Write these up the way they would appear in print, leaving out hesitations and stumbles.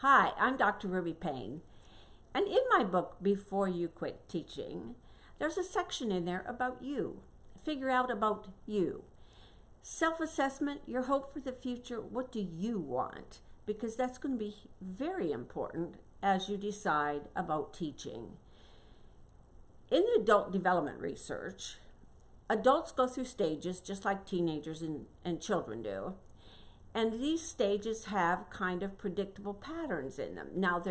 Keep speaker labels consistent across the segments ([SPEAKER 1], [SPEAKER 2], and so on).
[SPEAKER 1] Hi, I'm Dr. Ruby Payne, and in my book, Before You Quit Teaching, there's a section in there about you. Figure out about you. Self-assessment, your hope for the future, what do you want? Because that's going to be very important as you decide about teaching. In the adult development research, adults go through stages just like teenagers and children do. And these stages have kind of predictable patterns in them. Now,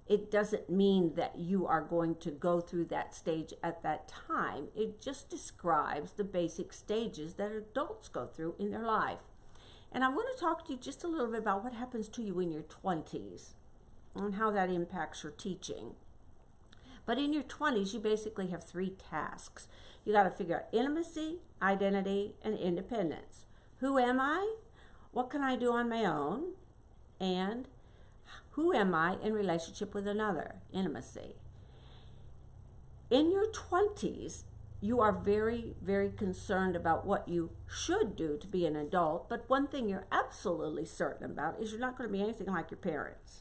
[SPEAKER 1] it doesn't mean that you are going to go through that stage at that time. It just describes the basic stages that adults go through in their life. And I want to talk to you just a little bit about what happens to you in your 20s and how that impacts your teaching. But in your 20s, you basically have 3 tasks. You got to figure out intimacy, identity, and independence. Who am I? What can I do on my own? And who am I in relationship with another? Intimacy. In your 20s, you are very, very concerned about what you should do to be an adult, but one thing you're absolutely certain about is you're not going to be anything like your parents.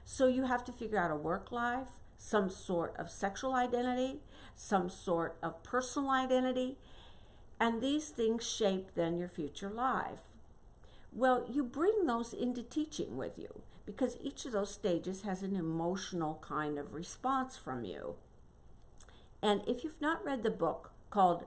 [SPEAKER 1] So you have to figure out a work life, some sort of sexual identity, some sort of personal identity, and these things shape then your future life. Well, you bring those into teaching with you because each of those stages has an emotional kind of response from you. And if you've not read the book called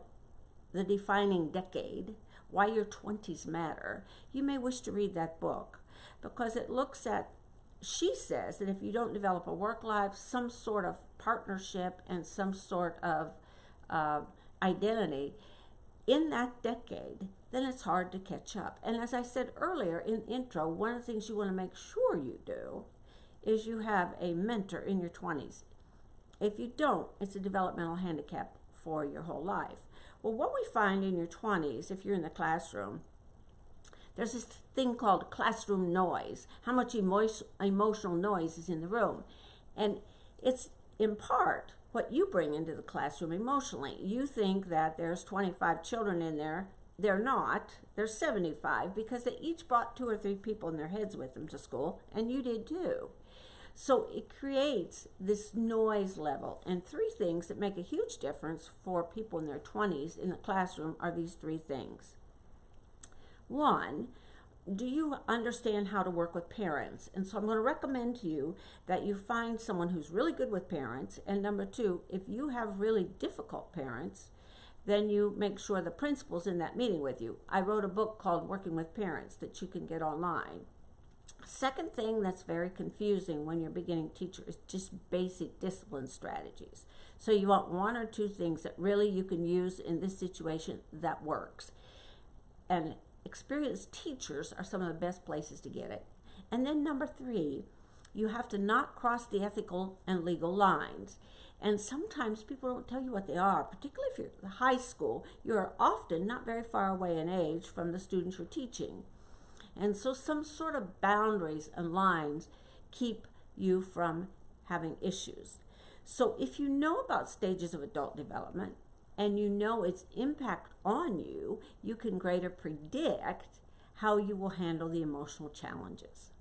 [SPEAKER 1] The Defining Decade, Why Your 20s Matter, you may wish to read that book because it looks at, she says that if you don't develop a work life, some sort of partnership and some sort of identity in that decade, then it's hard to catch up. And as I said earlier in the intro, one of the things you want to make sure you do is you have a mentor in your 20s. If you don't, it's a developmental handicap for your whole life. Well, what we find in your 20s, if you're in the classroom, there's this thing called classroom noise, how much emotional noise is in the room. And it's in part what you bring into the classroom emotionally. You think that there's 25 children in there. They're not. There's 75 because they each brought 2 or 3 people in their heads with them to school, and you did too. So it creates this noise level. And 3 things that make a huge difference for people in their 20s in the classroom are these 3 things. 1, do you understand how to work with parents? And so I'm going to recommend to you that you find someone who's really good with parents. And number 2, if you have really difficult parents, then you make sure the principal's in that meeting with you. I wrote a book called Working with Parents that you can get online. Second thing that's very confusing when you're a beginning teacher is just basic discipline strategies. So you want 1 or 2 things that really you can use in this situation that works. And experienced teachers are some of the best places to get it. And then number 3, you have to not cross the ethical and legal lines. And sometimes people don't tell you what they are, particularly if you're in high school. You're often not very far away in age from the students you're teaching. And so some sort of boundaries and lines keep you from having issues. So if you know about stages of adult development and you know its impact on you, you can greater predict how you will handle the emotional challenges.